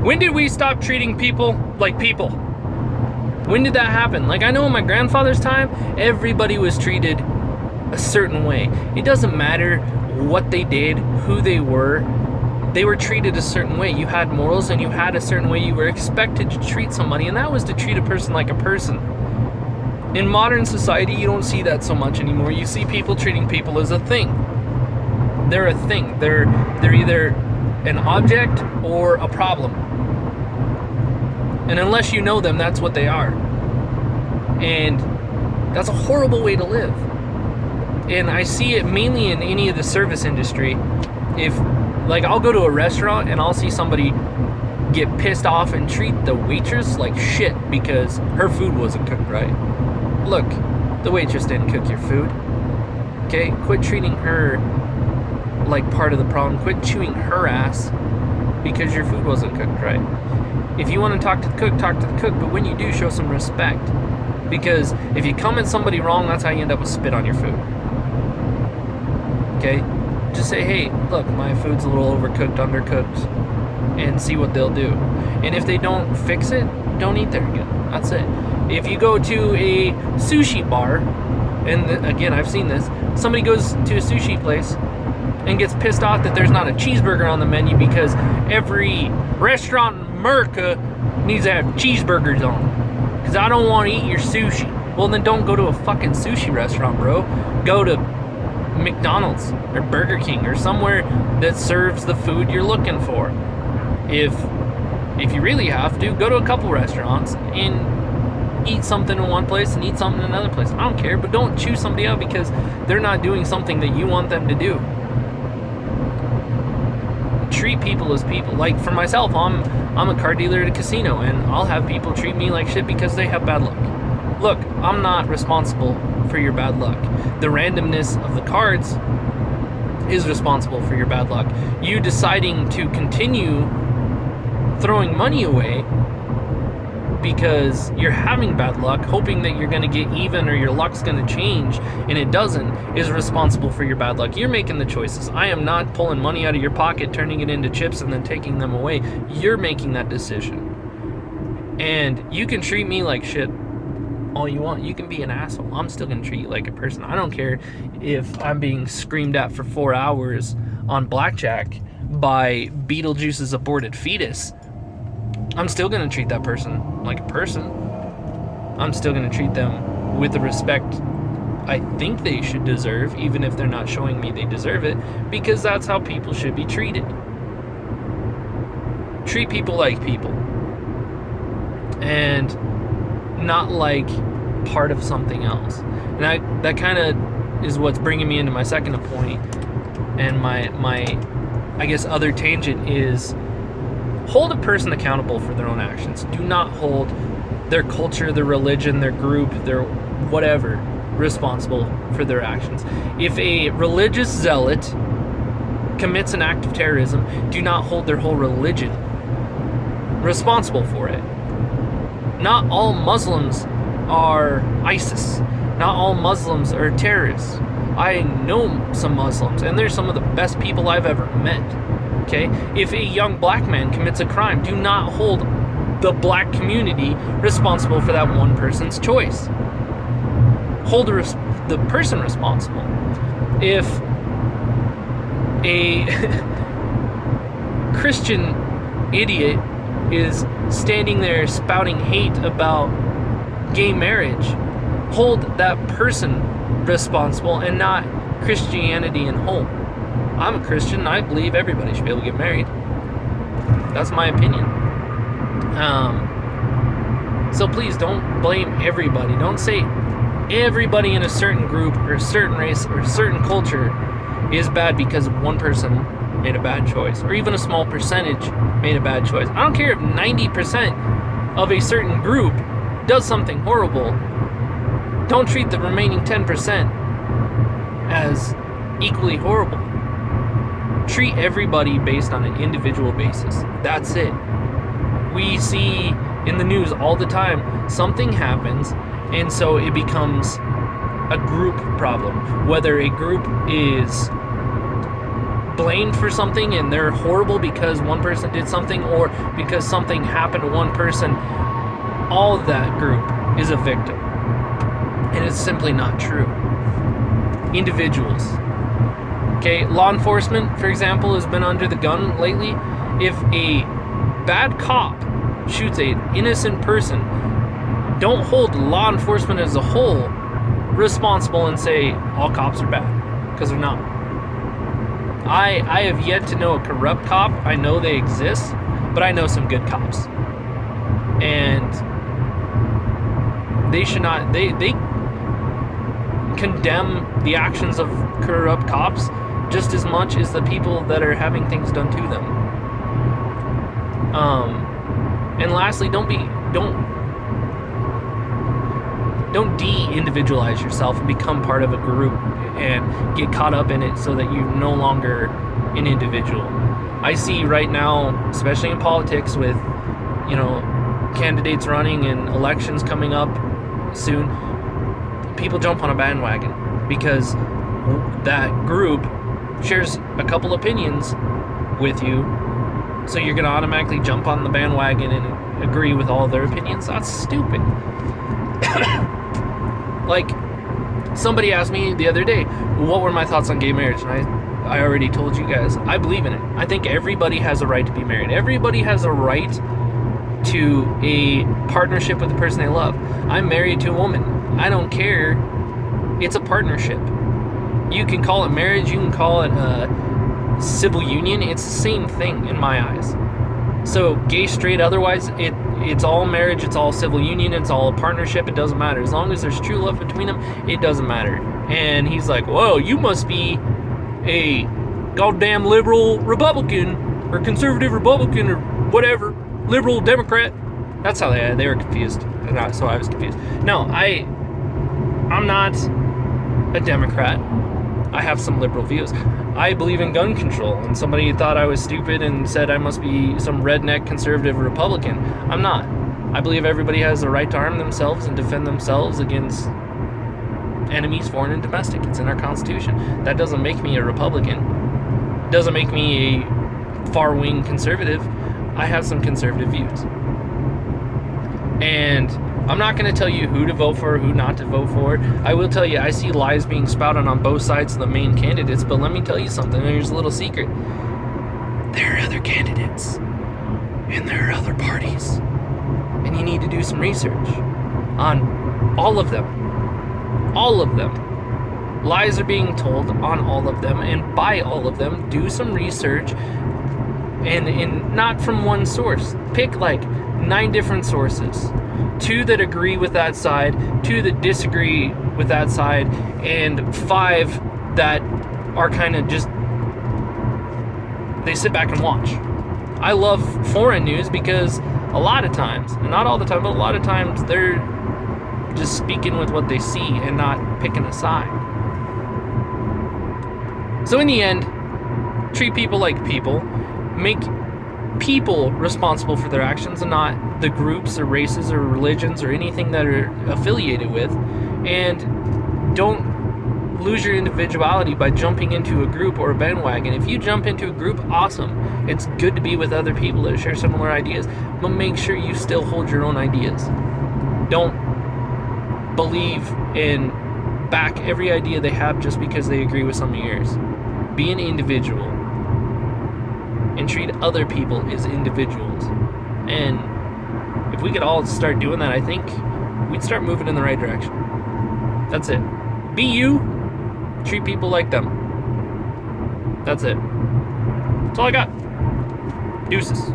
When did we stop treating people like people? When did that happen? Like, I know in my grandfather's time, everybody was treated a certain way. It doesn't matter what they did, who they were treated a certain way. You had morals and you had a certain way you were expected to treat somebody, and that was to treat a person like a person. In modern society, you don't see that so much anymore. You see people treating people as a thing. They're a thing. They're either an object or a problem. And unless you know them, that's what they are. And that's a horrible way to live. And I see it mainly in any of the service industry. If, like, I'll go to a restaurant and I'll see somebody get pissed off and treat the waitress like shit because her food wasn't cooked right. Look, the waitress didn't cook your food. Okay? Quit treating her like part of the problem. Quit chewing her ass because your food wasn't cooked right. If you want to talk to the cook, talk to the cook, but when you do, show some respect. Because if you come at somebody wrong, that's how you end up with spit on your food. Okay? Just say, hey, look, my food's a little overcooked, undercooked, and see what they'll do. And if they don't fix it, don't eat there again. That's it. If you go to a sushi bar, and again, I've seen this, somebody goes to a sushi place and gets pissed off that there's not a cheeseburger on the menu because every restaurant in America needs to have cheeseburgers on. Because I don't want to eat your sushi. Well, then don't go to a fucking sushi restaurant, bro. Go to McDonald's or Burger King or somewhere that serves the food you're looking for. If you really have to, go to a couple restaurants and eat something in one place and eat something in another place. I don't care, but don't choose somebody out because they're not doing something that you want them to do. Treat people as people. Like, for myself, I'm a car dealer at a casino, and I'll have people treat me like shit because they have bad luck. Look, I'm not responsible for your bad luck. The randomness of the cards is responsible for your bad luck. You deciding to continue throwing money away because you're having bad luck, hoping that you're going to get even or your luck's going to change, and it doesn't, is responsible for your bad luck. You're making the choices. I am not pulling money out of your pocket, turning it into chips, and then taking them away. You're making that decision. And you can treat me like shit all you want. You can be an asshole. I'm still going to treat you like a person. I don't care if I'm being screamed at for 4 hours on blackjack by Beetlejuice's aborted fetus. I'm still going to treat that person like a person. I'm still going to treat them with the respect I think they should deserve, even if they're not showing me they deserve it, because that's how people should be treated. Treat people like people. And not like part of something else. And that kind of is what's bringing me into my second point. And my I guess other tangent is, hold a person accountable for their own actions. Do not hold their culture, their religion, their group, their whatever responsible for their actions. If a religious zealot commits an act of terrorism, do not hold their whole religion responsible for it. Not all Muslims are ISIS. Not all Muslims are terrorists. I know some Muslims, and they're some of the best people I've ever met. Okay? If a young black man commits a crime, do not hold the black community responsible for that one person's choice. Hold the person responsible. If a Christian idiot is standing there spouting hate about gay marriage, hold that person responsible and not Christianity in whole. I'm a Christian, and I believe everybody should be able to get married. That's my opinion. So please don't blame everybody. Don't say everybody in a certain group or a certain race or a certain culture is bad because one person made a bad choice, or even a small percentage made a bad choice. I don't care if 90% of a certain group does something horrible. Don't treat the remaining 10% as equally horrible. Treat everybody based on an individual basis. That's it. We see in the news all the time, something happens, and so it becomes a group problem. Whether a group is blamed for something and they're horrible because one person did something or because something happened to one person, all of that group is a victim. And it's simply not true. Individuals. Okay, law enforcement, for example, has been under the gun lately. If a bad cop shoots an innocent person, don't hold law enforcement as a whole responsible and say all cops are bad, because they're not. I have yet to know a corrupt cop. I know they exist, but I know some good cops. And they should not, they condemn the actions of corrupt cops just as much as the people that are having things done to them. And lastly, don't de-individualize yourself and become part of a group and get caught up in it so that you're no longer an individual. I see right now, especially in politics with, candidates running and elections coming up soon, people jump on a bandwagon because that group shares a couple opinions with you, so you're going to automatically jump on the bandwagon and agree with all their opinions. That's stupid. Like, somebody asked me the other day, what were my thoughts on gay marriage? And I already told you guys, I believe in it. I think everybody has a right to be married. Everybody has a right to a partnership with the person they love. I'm married to a woman. I don't care. It's a partnership. You can call it marriage. You can call it a civil union. It's the same thing in my eyes. So gay, straight, otherwise, it's all marriage, it's all civil union, it's all a partnership, it doesn't matter. As long as there's true love between them, it doesn't matter. And he's like, whoa, you must be a goddamn liberal Republican, or conservative Republican, or whatever, liberal Democrat. That's how they were confused. So I was confused. No, I'm not a Democrat. I have some liberal views. I believe in gun control, and somebody thought I was stupid and said I must be some redneck conservative Republican. I'm not. I believe everybody has the right to arm themselves and defend themselves against enemies, foreign and domestic. It's in our Constitution. That doesn't make me a Republican. It doesn't make me a far-wing conservative. I have some conservative views. And I'm not going to tell you who to vote for, who not to vote for. I will tell you, I see lies being spouted on both sides of the main candidates, but let me tell you something. Here's a little secret. There are other candidates, and there are other parties, and you need to do some research on all of them. All of them. Lies are being told on all of them, and by all of them, do some research, and not from one source. Pick like 9 different sources. 2 that agree with that side, 2 that disagree with that side, and 5 that are kind of just, they sit back and watch. I love foreign news because a lot of times, and not all the time, but a lot of times, they're just speaking with what they see and not picking a side. So in the end, treat people like people. Make people responsible for their actions and not the groups or races or religions or anything that are affiliated with. And don't lose your individuality by jumping into a group or a bandwagon. If you jump into a group, awesome. It's good to be with other people that share similar ideas, but make sure you still hold your own ideas. Don't believe in back every idea they have just because they agree with some of yours. Be an individual and treat other people as individuals. And if we could all start doing that, I think we'd start moving in the right direction. That's it. Be you. Treat people like them. That's it. That's all I got. Deuces.